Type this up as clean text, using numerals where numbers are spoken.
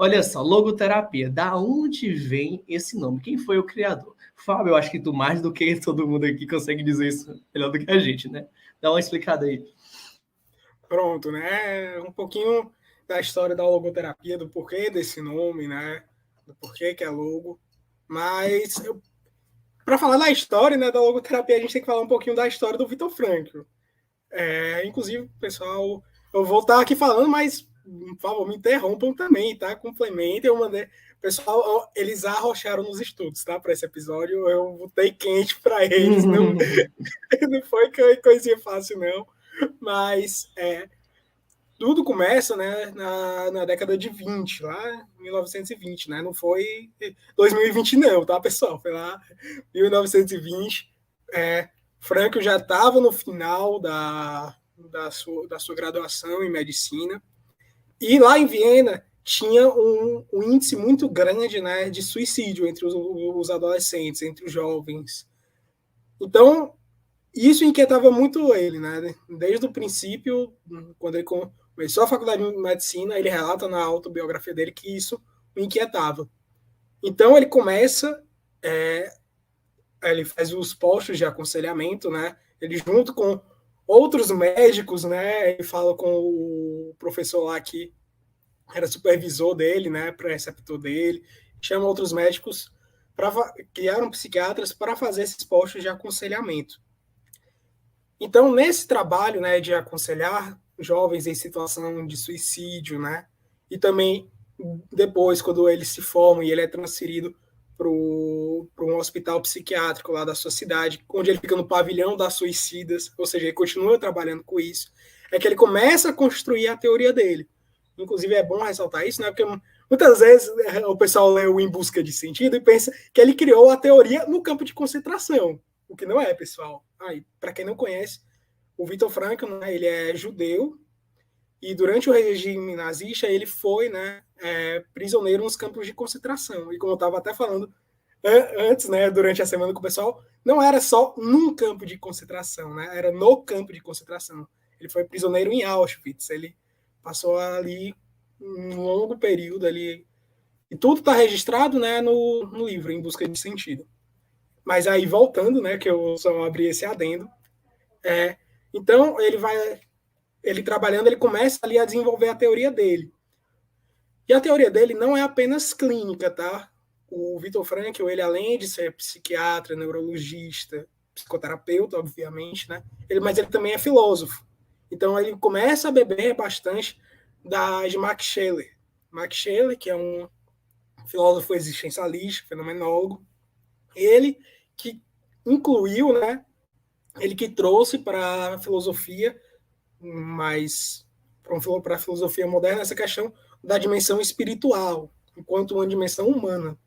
Olha só, logoterapia. Da onde vem esse nome? Quem foi o criador? Fábio, eu acho que tu mais do que todo mundo aqui consegue dizer isso melhor do que a gente, né? Dá uma explicada aí. Pronto, né? Um pouquinho da história da logoterapia, do porquê desse nome, né? Do porquê que é logo. Mas, para falar da história, né, da logoterapia, a gente tem que falar um pouquinho da história do Vitor Frankl. Inclusive, pessoal, eu vou estar aqui falando, mas, por favor, me interrompam também, tá? Complementem. Eu mandei. Pessoal, eles arrocharam nos estudos, tá? Para esse episódio, eu botei quente para eles. Não, não foi coisinha fácil, não. Mas tudo começa, né, na década de 20, lá em 1920, né? Não foi 2020, não, tá, pessoal? Foi lá em 1920. Franco já estava no final da sua graduação em medicina. E lá em Viena tinha um índice muito grande, né, de suicídio entre os adolescentes, entre os jovens. Então, isso inquietava muito ele, né? Desde o princípio, quando ele começou a faculdade de medicina, ele relata na autobiografia dele que isso o inquietava. Então ele começa, ele faz os postos de aconselhamento, né? Ele junto com outros médicos, né? Ele fala com o professor lá que era supervisor dele, né? Preceptor dele, chama outros médicos criaram psiquiatras para fazer esses postos de aconselhamento. Então, nesse trabalho, né, de aconselhar jovens em situação de suicídio, né, e também depois, quando ele se forma e ele é transferido para um hospital psiquiátrico lá da sua cidade, onde ele fica no pavilhão das suicidas, ou seja, ele continua trabalhando com isso, é que ele começa a construir a teoria dele. Inclusive, é bom ressaltar isso, né, porque muitas vezes o pessoal lê o Em Busca de Sentido e pensa que ele criou a teoria no campo de concentração, o que não é, pessoal. Para quem não conhece, o Viktor Frankl, né, ele é judeu e durante o regime nazista ele foi, né, prisioneiro nos campos de concentração. E como eu estava até falando antes, né, durante a semana com o pessoal, não era só num campo de concentração, né, era no campo de concentração. Ele foi prisioneiro em Auschwitz, ele passou ali um longo período ali. E tudo está registrado, né, no livro, Em Busca de Sentido. Mas aí, voltando, né, que eu só abri esse adendo, então ele trabalhando, ele começa ali a desenvolver a teoria dele. E a teoria dele não é apenas clínica, tá? O Viktor Frankl, ele além de ser psiquiatra, neurologista, psicoterapeuta, obviamente, né? Mas ele também é filósofo. Então ele começa a beber bastante de Max Scheler. Max Scheler, que é um filósofo existencialista, fenomenólogo, ele que incluiu, né? Ele que trouxe para a filosofia, mas para a filosofia moderna, essa questão da dimensão espiritual, enquanto uma dimensão humana.